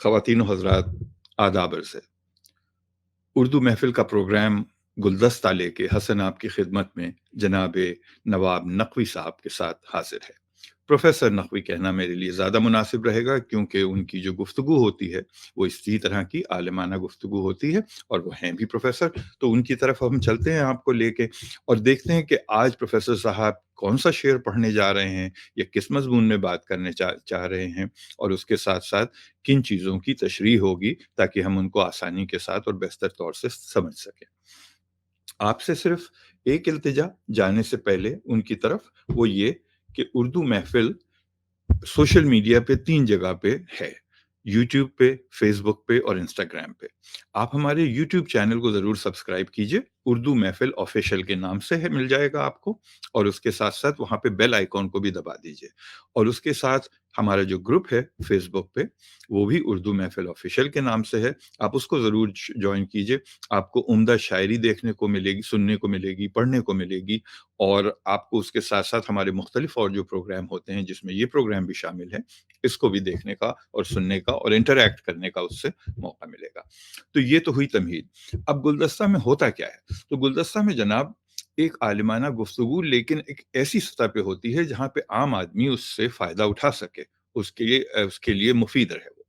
ख़वातीन व हज़रात, आदाब अर्ज़ है। उर्दू महफ़िल का प्रोग्राम गुलदस्ता लेके हसन आपकी खिदमत में जनाब नवाब नकवी साहब के साथ हाजिर है। प्रोफेसर नकवी कहना मेरे लिए ज़्यादा मुनासिब रहेगा, क्योंकि उनकी जो गुफ्तगू होती है वो इसी तरह की आलिमाना गुफ्तगू होती है, और वो हैं भी प्रोफेसर। तो उनकी तरफ हम चलते हैं आपको लेके, और देखते हैं कि आज प्रोफेसर साहब कौन सा शेर पढ़ने जा रहे हैं, या किस मजमून में बात करने चाह रहे हैं, और उसके साथ साथ किन चीज़ों की तशरीह होगी, ताकि हम उनको आसानी के साथ और बेहतर तौर से समझ सकें। आपसे सिर्फ एक इल्तिजा जाने से पहले उनकी तरफ, वो ये कि उर्दू महफिल सोशल मीडिया पे 3 जगह पे है, यूट्यूब पे, फेसबुक पे और इंस्टाग्राम पे। आप हमारे यूट्यूब चैनल को ज़रूर सब्सक्राइब कीजिए, उर्दू महफिल ऑफिशियल के नाम से है, मिल जाएगा आपको, और उसके साथ-साथ वहाँ पे बेल आइकॉन को भी दबा दीजिए। और उसके साथ हमारा जो ग्रुप है फेसबुक पे, वो भी उर्दू महफिल ऑफिशियल के नाम से है, आप उसको ज़रूर जॉइन कीजिए। आपको उम्दा शायरी देखने को मिलेगी, सुनने को मिलेगी, पढ़ने को मिलेगी, और आपको उसके साथ-साथ हमारे मुख्तलिफ और जो प्रोग्राम होते हैं, जिसमें ये प्रोग्राम भी शामिल है, इसको भी देखने का और सुनने का और इंटरैक्ट करने का उससे मौका मिलेगा। तो ये तो हुई तमहीद। अब गुलदस्ता में होता क्या है? तो गुलदस्ता में जनाब एक आलिमाना गुफ्तगू, लेकिन एक ऐसी सतह पे होती है जहाँ पे आम आदमी उससे फ़ायदा उठा सके, उसके लिए मुफ़ीद रहे वो।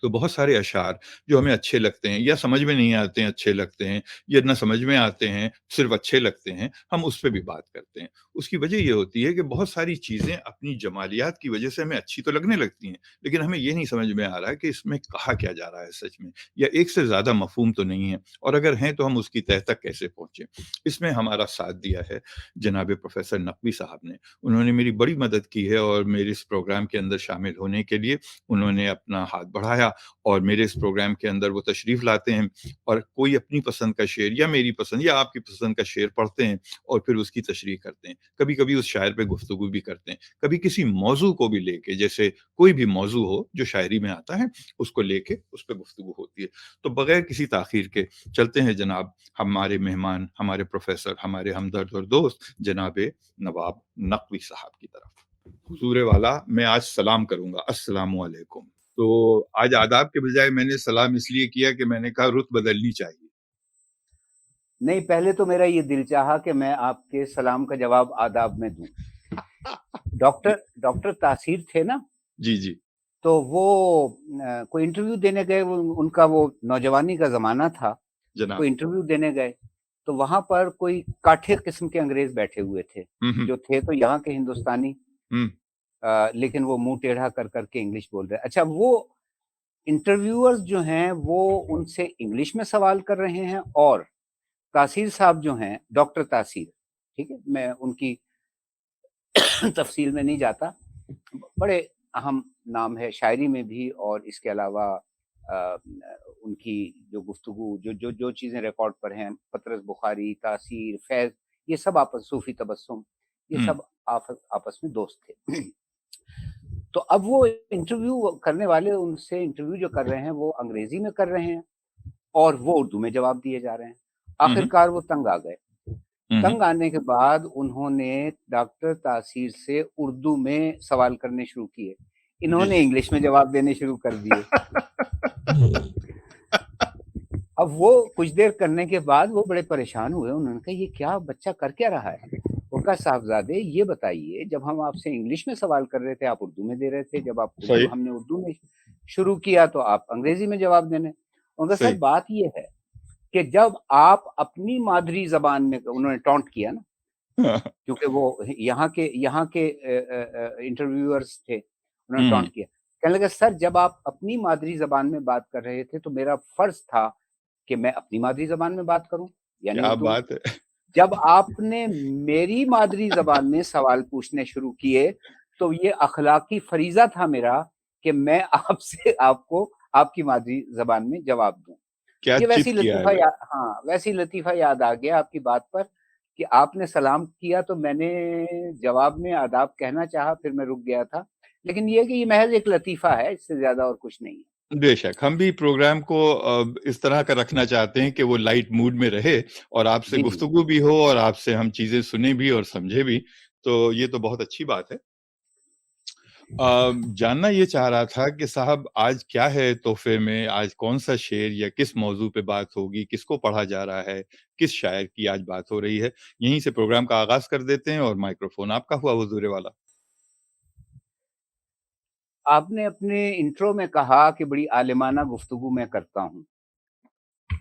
तो बहुत सारे अशार जो हमें अच्छे लगते हैं, या समझ में नहीं आते हैं अच्छे लगते हैं, या ना समझ में आते हैं सिर्फ अच्छे लगते हैं, हम उस पे भी बात करते हैं। उसकी वजह ये होती है कि बहुत सारी चीज़ें अपनी जमालियात की वजह से हमें अच्छी तो लगने लगती हैं, लेकिन हमें ये नहीं समझ में आ रहा है कि इसमें कहा क्या जा रहा है सच में, या एक से ज़्यादा मफ़हूम तो नहीं है, और अगर हैं तो हम उसकी तह तक कैसे पहुँचे। इसमें हमारा साथ दिया है जनाब प्रोफेसर नकवी साहब ने। उन्होंने मेरी बड़ी मदद की है, और मेरे इस प्रोग्राम के अंदर शामिल होने के लिए उन्होंने अपना हाथ बढ़ाया, और मेरे इस प्रोग्राम के अंदर वो तशरीफ़ लाते हैं, और कोई अपनी पसंद का शेर या मेरी पसंद या आपकी पसंद का शेर पढ़ते हैं, और फिर उसकी तशरीह करते हैं। कभी-कभी उस शायर पे गुफ्तगू भी करते हैं। कभी किसी मौज़ू को भी लेके, जैसे कोई भी मौज़ू हो जो शायरी में आता है, उसको लेके उस पे गुफ्तगू होती है। तो बगैर किसी ताख़ीर के चलते हैं जनाब हमारे मेहमान, हमारे प्रोफ़ेसर, हमारे हमदर्द और दोस्त जनाब नवाब नकवी साहब की तरफ। हुज़ूर वाला, मैं आज सलाम करूँगा, अस्सलामु अलैकुम। तो आज आदाब के बजाय मैंने सलाम इसलिए किया कि मैंने कहा रुत बदलनी चाहिए। नहीं, पहले तो मेरा ये दिल चाहा कि मैं आपके सलाम का जवाब आदाब में दूं। डॉक्टर तासीर थे ना, जी जी। तो वो कोई इंटरव्यू देने गए, उनका वो नौजवानी का जमाना था, जनाब। कोई इंटरव्यू देने गए, तो वहां पर कोई काठे किस्म के अंग्रेज बैठे हुए थे, जो थे तो यहाँ के हिंदुस्तानी, लेकिन वो मुंह टेढ़ा कर करके इंग्लिश बोल रहे। अच्छा, वो इंटरव्यूअर्स जो हैं वो उनसे इंग्लिश में सवाल कर रहे हैं, और तासीर साहब जो हैं, डॉक्टर तासीर, ठीक है, मैं उनकी तफसील में नहीं जाता, बड़े अहम नाम है शायरी में भी, और इसके अलावा उनकी जो गुफ्तगू, जो चीज़ें रिकॉर्ड पर हैं, पतरस बुखारी, तासीर, फैज़, ये सब आपस, सूफी तबस्सुम, ये सब आपस में दोस्त थे। तो अब वो इंटरव्यू करने वाले उनसे इंटरव्यू जो कर रहे हैं वो अंग्रेजी में कर रहे हैं, और वो उर्दू में जवाब दिए जा रहे हैं। आखिरकार वो तंग आ गए। तंग आने के बाद उन्होंने डॉक्टर तासीर से उर्दू में सवाल करने शुरू किए, इन्होंने इंग्लिश में जवाब देने शुरू कर दिए। अब वो कुछ देर करने के बाद वो बड़े परेशान हुए, उन्होंने कहा ये क्या बच्चा कर क्या रहा है। वो कहा साहबजादे ये बताइए, जब हम आपसे इंग्लिश में सवाल कर रहे थे आप उर्दू में दे रहे थे, जब आप हमने उर्दू में शुरू किया तो आप अंग्रेजी में जवाब देने। उनका सर बात ये है कि जब आप अपनी मादरी जबान में, उन्होंने टॉन्ट किया ना, क्योंकि वो यहाँ के इंटरव्यूअर्स थे, उन्होंने टॉन्ट किया। कहने लगा सर जब आप अपनी मादरी जबान में बात कर रहे थे तो मेरा फर्ज था कि मैं अपनी मादरी जबान में बात करूं, यानी क्या बात है। जब आपने मेरी मादरी जबान में सवाल पूछने शुरू किए तो ये अखलाकी फरीजा था मेरा कि मैं आपसे आपको आपकी मादरी जबान में जवाब दूं। ये वैसी लतीफा वैसी लतीफा याद आ गया आपकी बात पर कि आपने सलाम किया तो मैंने जवाब में आदाब कहना चाहा, फिर मैं रुक गया था, लेकिन ये कि ये महज एक लतीफा है, इससे ज्यादा और कुछ नहीं है। बेशक हम भी प्रोग्राम को इस तरह का रखना चाहते हैं कि वो लाइट मूड में रहे, और आपसे गुफ्तगू भी हो, और आपसे हम चीजें सुने भी और समझे भी, तो ये तो बहुत अच्छी बात है। जानना ये चाह रहा था कि साहब आज क्या है तोहफे में, आज कौन सा शेर या किस मौजू पे बात होगी, किसको पढ़ा जा रहा है, किस शायर की आज बात हो रही है? यहीं से प्रोग्राम का आगाज कर देते हैं और माइक्रोफोन आपका हुआ हुजूर वाला। आपने अपने इंट्रो में कहा कि बड़ी आलिमाना गुफ्तगू मैं करता हूँ।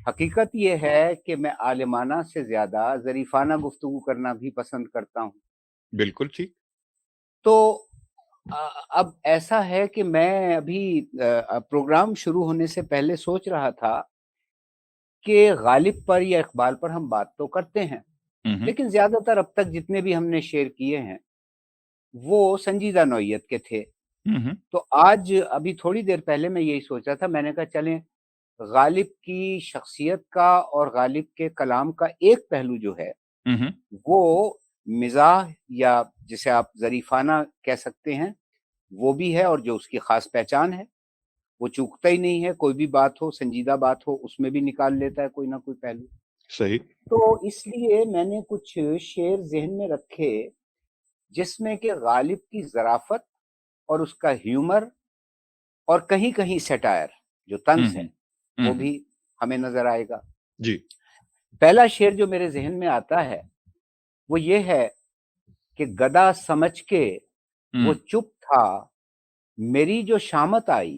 हकीकत ये है कि मैं आलिमाना से ज्यादा ज़रीफाना गुफ्तगू करना भी पसंद करता हूँ। बिल्कुल ठीक। तो अब ऐसा है कि मैं अभी प्रोग्राम शुरू होने से पहले सोच रहा था कि गालिब पर या इकबाल पर हम बात तो करते हैं, लेकिन ज्यादातर अब तक जितने भी हमने शेयर किए हैं वो संजीदा नौइयत के थे। तो आज अभी थोड़ी देर पहले मैं यही सोच रहा था, मैंने कहा चलें गालिब की शख्सियत का और गालिब के कलाम का एक पहलू जो है वो मिजाह या जिसे आप ज़रीफाना कह सकते हैं वो भी है, और जो उसकी खास पहचान है वो चूकता ही नहीं है। कोई भी बात हो, संजीदा बात हो, उसमें भी निकाल लेता है कोई ना कोई पहलू। सही। तो इसलिए मैंने कुछ शेर जहन में रखे जिसमें कि गालिब की ज़राफत और उसका ह्यूमर और कहीं कहीं सटायर जो तंज है वो भी हमें नजर आएगा जी। पहला शेर जो मेरे जहन में आता है वो ये है कि गदा समझ के वो चुप था, मेरी जो शामत आई।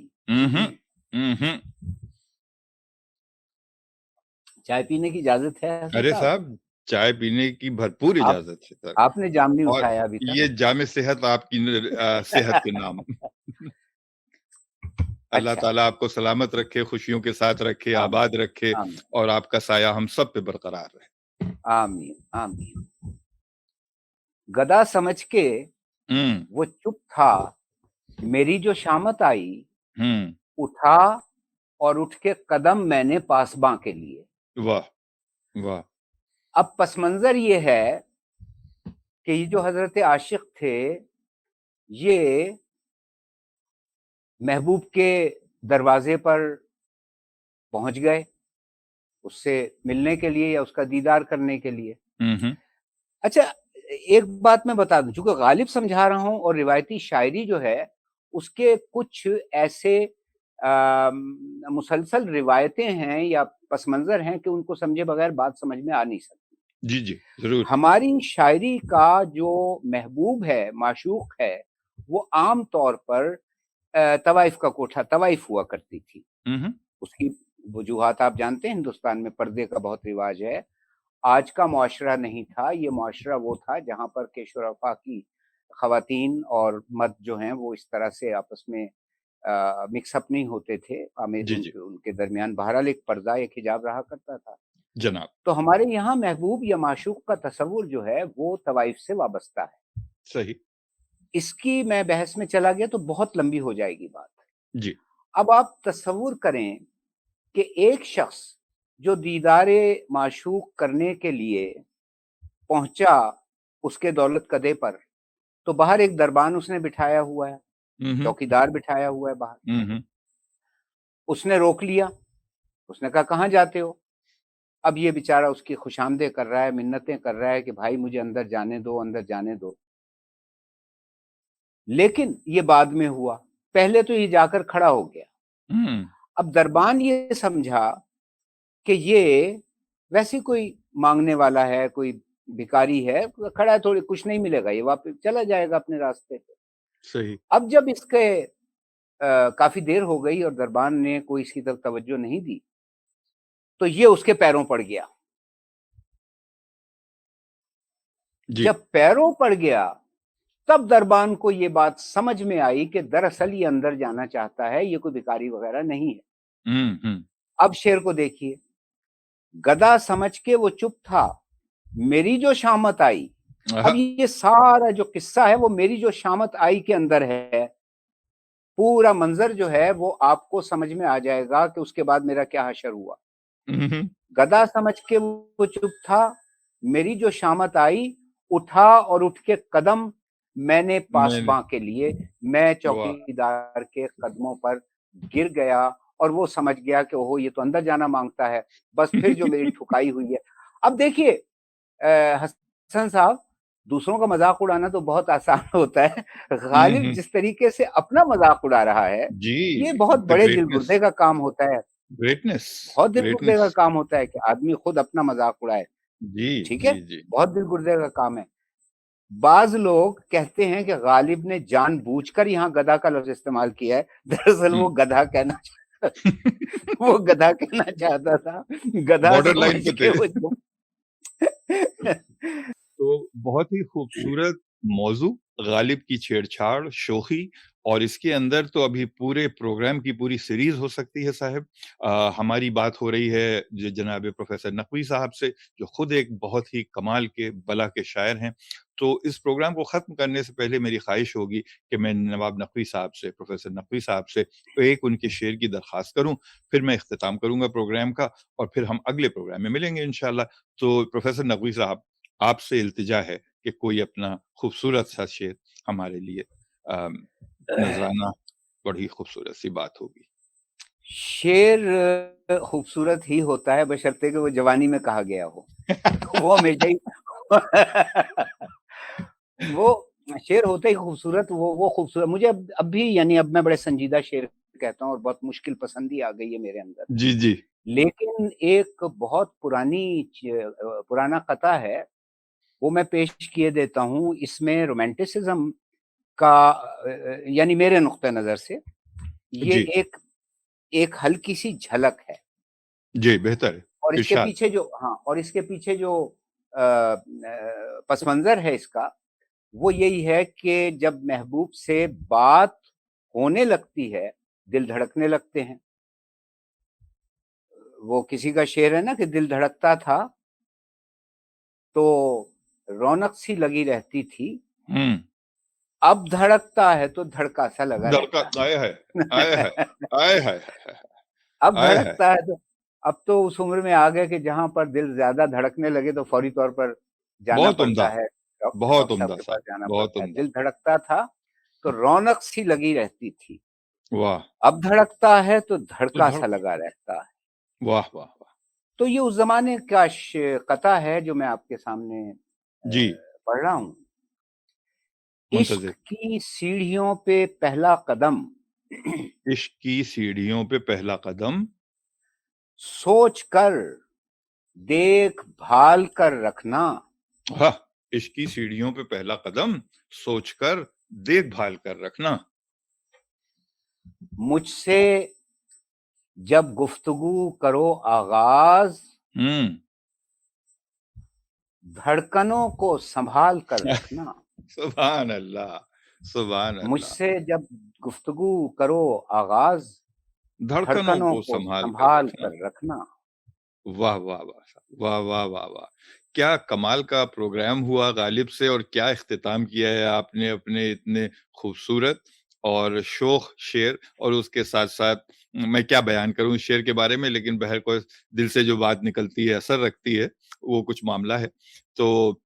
चाय पीने की इजाजत है? अरे साहब, चाय पीने की भरपूर इजाजत है सर। आपने जाम नहीं और उठाया अभी तक। ये जामे सेहत आपकी सेहत के नाम। अल्लाह अच्छा। ताला आपको सलामत रखे, खुशियों के साथ रखे, आबाद रखे और आपका साया हम सब पे बरकरार रहे। आमीन आमीन। गदा समझ के वो चुप था, मेरी जो शामत आई, उठा और उठ के कदम मैंने पासबां के लिए। वाह वाह। अब पस मंजर ये है कि ये जो हजरत आशिक थे ये महबूब के दरवाजे पर पहुंच गए उससे मिलने के लिए या उसका दीदार करने के लिए। अच्छा, एक बात मैं बता दूं, चूंकि गालिब समझा रहा हूं और रिवायती शायरी जो है उसके कुछ ऐसे मुसलसल रिवायतें हैं या पस मंजर हैं कि उनको समझे बगैर बात समझ में आ नहीं सकती। जी जी जरूर। हमारी शायरी का जो महबूब है, माशूक है, वो आम तौर पर तवाइफ का कोठा तवाइफ हुआ करती थी। उसकी वजूहात आप जानते हैं, हिंदुस्तान में पर्दे का बहुत रिवाज है। आज का मुआशरा नहीं था, ये मुआशरा वो था जहाँ पर के शुरफा की खवातीन और मर्द जो हैं वो इस तरह से आपस में मिक्सअप नहीं होते थे। उनके दरमियान बहरहाल एक पर्दा, एक हिजाब रहा करता था जनाब। तो हमारे यहाँ महबूब या माशूक का तस्वुर जो है वो तवाइफ से वाबस्ता है। सही। इसकी मैं बहस में चला गया तो बहुत लंबी हो जाएगी बात। जी। अब आप तस्वुर करें कि एक शख्स जो दीदारे माशूक करने के लिए पहुंचा उसके दौलत कदे पर, तो बाहर एक दरबान उसने बिठाया हुआ है, चौकीदार बिठाया हुआ है बाहर। उसने रोक लिया, उसने कहा कहाँ जाते हो? अब ये बेचारा उसकी खुशामदें कर रहा है, मिन्नतें कर रहा है कि भाई मुझे अंदर जाने दो, अंदर जाने दो। लेकिन ये बाद में हुआ, पहले तो ये जाकर खड़ा हो गया। अब दरबान ये समझा कि ये वैसे कोई मांगने वाला है, कोई भिखारी है, खड़ा है, थोड़ी कुछ नहीं मिलेगा, ये वापस चला जाएगा अपने रास्ते पे। सही। अब जब इसके काफी देर हो गई और दरबान ने कोई इसकी तरफ तवज्जो नहीं दी तो ये उसके पैरों पड़ गया। जब पैरों पड़ गया तब दरबान को ये बात समझ में आई कि दरअसल ये अंदर जाना चाहता है, ये कोई भिखारी वगैरह नहीं है। अब शेर को देखिए, गदा समझ के वो चुप था, मेरी जो शामत आई। अब ये सारा जो किस्सा है वो मेरी जो शामत आई के अंदर है। पूरा मंजर जो है वो आपको समझ में आ जाएगा कि उसके बाद मेरा क्या हशर हुआ। गदा समझ के वो चुप था, मेरी जो शामत आई, उठा और उठ के कदम मैंने पासबां के लिए। मैं चौकीदार के कदमों पर गिर गया और वो समझ गया कि ओहो ये तो अंदर जाना मांगता है। बस फिर जो मेरी ठुकाई हुई है। अब देखिए हसन साहब, दूसरों का मजाक उड़ाना तो बहुत आसान होता है, गालिब जिस तरीके से अपना मजाक उड़ा रहा है, ये बहुत द बड़े दिल ग्रेटनेस, गुर्दे का काम होता है, ग्रेटनेस, बहुत दिल गुर्दे का ग्रेटनेस। काम होता है कि आदमी खुद अपना मजाक उड़ाए। जी ठीक है, जी जी। बहुत दिल गुर्दे का काम है। बाज लोग कहते हैं कि गालिब ने जानबूझकर यहाँ गधा का लफ्ज इस्तेमाल किया है, दरअसल वो गधा कहना वो गधा कहना चाहता था, गधा बॉर्डर लाइन समझ पे के थे। वो तो बहुत ही खूबसूरत मौजू, गालिब की छेड़छाड़, शोखी, और इसके अंदर तो अभी पूरे प्रोग्राम की पूरी सीरीज हो सकती है साहब। हमारी बात हो रही है जनाब प्रोफेसर नकवी साहब से, जो खुद एक बहुत ही कमाल के बला के शायर हैं। तो इस प्रोग्राम को ख़त्म करने से पहले मेरी ख्वाहिश होगी कि मैं नवाब नकवी साहब से, प्रोफेसर नकवी साहब से एक उनके शेर की दरख्वास्त करूं, फिर मैं इख्तिताम करूंगा प्रोग्राम का, और फिर हम अगले प्रोग्राम में मिलेंगे इंशाल्लाह। तो प्रोफेसर नकवी साहब, आपसे इल्तिजा है कि कोई अपना खूबसूरत सा शेर हमारे लिए नजराना, बड़ी खूबसूरत सी बात होगी। शेर खूबसूरत ही होता है बशर्ते कि वो जवानी में कहा गया हो। तो वो हमेशा ही वो शेर होते ही खूबसूरत, वो खूबसूरत। मुझे अब भी, यानी अब मैं बड़े संजीदा शेर कहता हूँ और बहुत मुश्किल पसंदी आ गई है मेरे अंदर। जी जी। लेकिन एक बहुत पुराना कथा है, वो मैं पेश किए देता हूँ। इसमें रोमांटिसिज्म का यानी मेरे नुक्ते नजर से ये जी एक हल्की सी झलक है। जी, बेहतर है, और इसके इरशाद। पीछे जो, हाँ, और इसके पीछे जो पस मंजर है इसका, वो यही है कि जब महबूब से बात होने लगती है, दिल धड़कने लगते हैं। वो किसी का शेर है ना कि दिल धड़कता था तो रौनक सी लगी रहती थी, अब धड़कता है तो धड़का सा लगा धड़का रहता आए है, आए है, है। आए है, अब आए है। धड़कता है तो, अब तो उस उम्र में आ गए कि जहां पर दिल ज्यादा धड़कने लगे तो फौरी तौर पर जाना बहुत पड़ता उम्दा, है, बहुत डॉक्टर साहब उम्दा के पास साहब, जाना बहुत पड़ता है। उम्दा। दिल धड़कता था तो रौनक सी लगी रहती थी, वाह, अब धड़कता है तो तो धड़का सा धड़का, लगा रहता है। वाह वाह वाह। तो ये उस जमाने का कथा है जो मैं आपके सामने जी, पढ़ रहा हूँ। इश्क मुंतजिर। की सीढ़ियों पे पहला कदम, इश्क की सीढ़ियों पे पहला कदम, सोच कर देख भाल कर रखना, हाँ, इश्क की सीढ़ियों पे पहला कदम, सोचकर देखभाल कर रखना। मुझसे जब गुफ्तगू करो आगाज, धड़कनों को संभाल कर रखना। सुभान अल्लाह, सुभान अल्लाह। मुझसे जब गुफ्तगू करो आगाज, धड़कनों धड़कनों को को संभाल कर संभाल रखना। कर रखना। वाह वाह वाह, वाह वाह वाह वाह। क्या कमाल का प्रोग्राम हुआ गालिब से, और क्या इख्तिताम किया है आपने अपने इतने खूबसूरत और शोख शेर। और उसके साथ साथ मैं क्या बयान करूं शेर के बारे में, लेकिन बहर को दिल से जो बात निकलती है, असर रखती है, वो कुछ मामला है। तो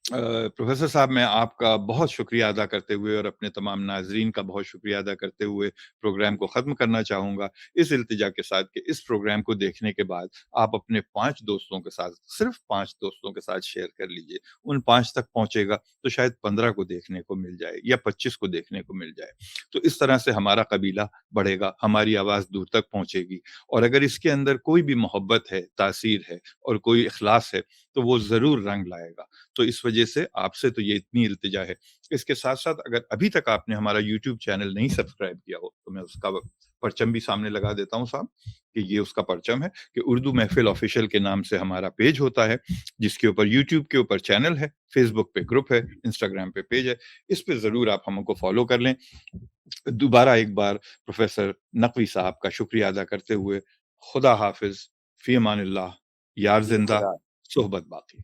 प्रोफेसर साहब, मैं आपका बहुत शुक्रिया अदा करते हुए और अपने तमाम नाजरीन का बहुत शुक्रिया अदा करते हुए प्रोग्राम को ख़त्म करना चाहूँगा, इस इल्तिजा के साथ कि इस प्रोग्राम को देखने के बाद आप अपने 5 दोस्तों के साथ, सिर्फ 5 दोस्तों के साथ शेयर कर लीजिए। उन 5 तक पहुँचेगा तो शायद 15 को देखने को मिल जाए या 25 को देखने को मिल जाए। तो इस तरह से हमारा कबीला बढ़ेगा, हमारी आवाज़ दूर तक पहुँचेगी। और अगर इसके अंदर कोई भी मोहब्बत है, तासीर है और कोई इखलास है, तो वो ज़रूर रंग लाएगा। तो इस वजह से आपसे तो ये इतनी इल्तिजा है। इसके साथ-साथ अगर अभी तक आपने हमारा यूट्यूब चैनल नहीं सब्सक्राइब किया हो, तो मैं उसका परचम भी सामने लगा देता हूँ साहब, कि ये उसका परचम है कि उर्दू महफ़िल ऑफ़िशियल के नाम से हमारा पेज होता है, जिसके ऊपर यूट्यूब के ऊपर चैनल है, फ़ेसबुक पे ग्रुप है, इंस्टाग्राम पे पेज है। इस पे ज़रूर आप हमको फ़ॉलो कर लें। दोबारा एक बार प्रोफ़ेसर नकवी साहब का शुक्रिया अदा करते हुए, खुदा हाफ़िज़, फ़ी अमानिल्लाह, यार जी ज़िंदा, खुदा। सोहबत बाक़ी।